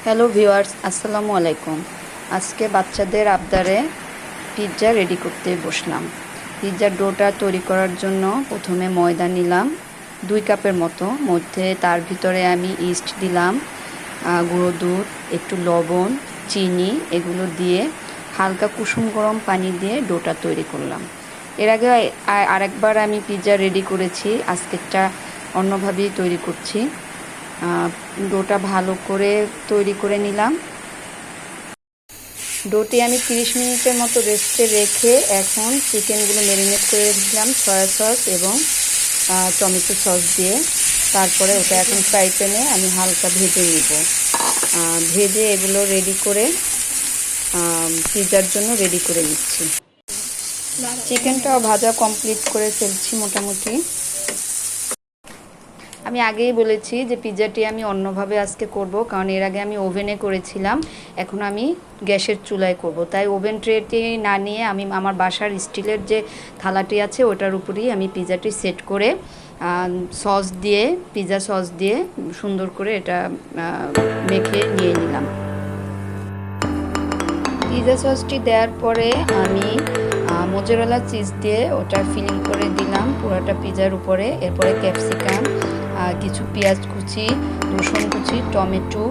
Hello viewers, আসসালামু আলাইকুম। আজকে বাচ্চাদের আবদারে পিৎজা রেডি করতে বসলাম। পিৎজার ডোটা তৈরি করার জন্য প্রথমে ময়দা নিলাম 2 কাপের মতো। মধ্যে তার ভিতরে আমি ইস্ট দিলাম, গুঁড়ো দুধ, একটু লবণ, চিনি, এগুলো দিয়ে হালকা কুসুম গরম পানি দিয়ে ডোটা তৈরি করলাম। এর আগে আরেকবার আমি পিৎজা রেডি করেছি, আজকেরটা অন্যভাবেই তৈরি করছি। ডোটা ভালো করে তৈরি করে নিলাম। ডোটি আমি 30 মিনিটের মতো রেস্টে রেখে এখন চিকেনগুলো ম্যারিনেট করে রেখেছিলাম সয়া সস এবং টমেটো সস দিয়ে। তারপরে ওটা এখন ফ্রাই প্যানে আমি হালকা ভেজে নিব। ভেজে এগুলো রেডি করে পিৎজার জন্য রেডি করে নিচ্ছি। চিকেনটাও ভাজা কমপ্লিট করে ফেলছি মোটামুটি। আমি আগেই বলেছি যে পিৎজাটি আমি অন্যভাবে আজকে করব, কারণ এর আগে আমি ওভেনে করেছিলাম, এখন আমি গ্যাসের চুলায় করব। তাই ওভেন ট্রেটি না নিয়ে আমি আমার বাসার স্টিলের যে থালাটি আছে ওটার উপরেই আমি পিৎজাটি সেট করে সস দিয়ে, পিৎজা সস দিয়ে সুন্দর করে এটা মেখে নিয়ে নিলাম। পিৎজা সসটি দেওয়ার পরে আমি মোজারেলা চিজ দিয়ে ওটা ফিলিং করে দিলাম পুরোটা পিৎজার উপরে। এরপরে ক্যাপসিকাম, কিছু পেঁয়াজ কুচি, রসুন কুচি, টমেটো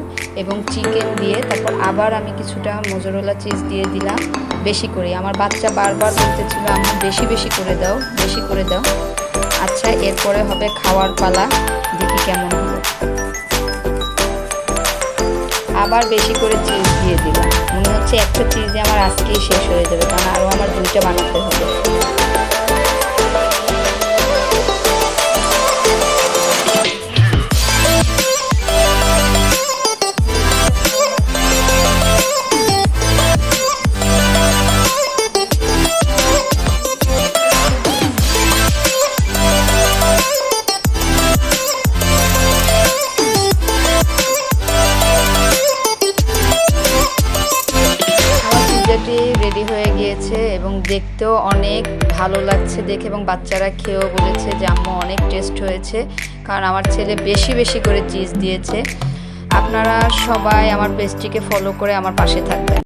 এবং চিকেন দিয়ে তারপর আবার আমি কিছুটা মোজারেলা চিজ দিয়ে দিলাম বেশি করে। আমার বাচ্চা বারবার বলতেছিল আম্মু বেশি বেশি করে দাও, বেশি করে দাও। আচ্ছা, এরপরে হবে খাওয়ার পালা, দেখি কেমন হলো। আবার বেশি করে চিজ দিয়ে দিলাম। মনে হচ্ছে একটা চিজে আমার আজকেই শেষ হয়ে যাবে, কারণ আরও আমার 2টা বানাতে হবে। রেডি হয়ে গিয়েছে এবং দেখতেও অনেক ভালো লাগছে দেখে, এবং বাচ্চারা খেয়েও বলেছে যে আম্মু অনেক টেস্ট হয়েছে, কারণ আমার ছেলে বেশি বেশি করে চিজ দিয়েছে। আপনারা সবাই আমার পেজটিকে ফলো করে আমার পাশে থাকবেন।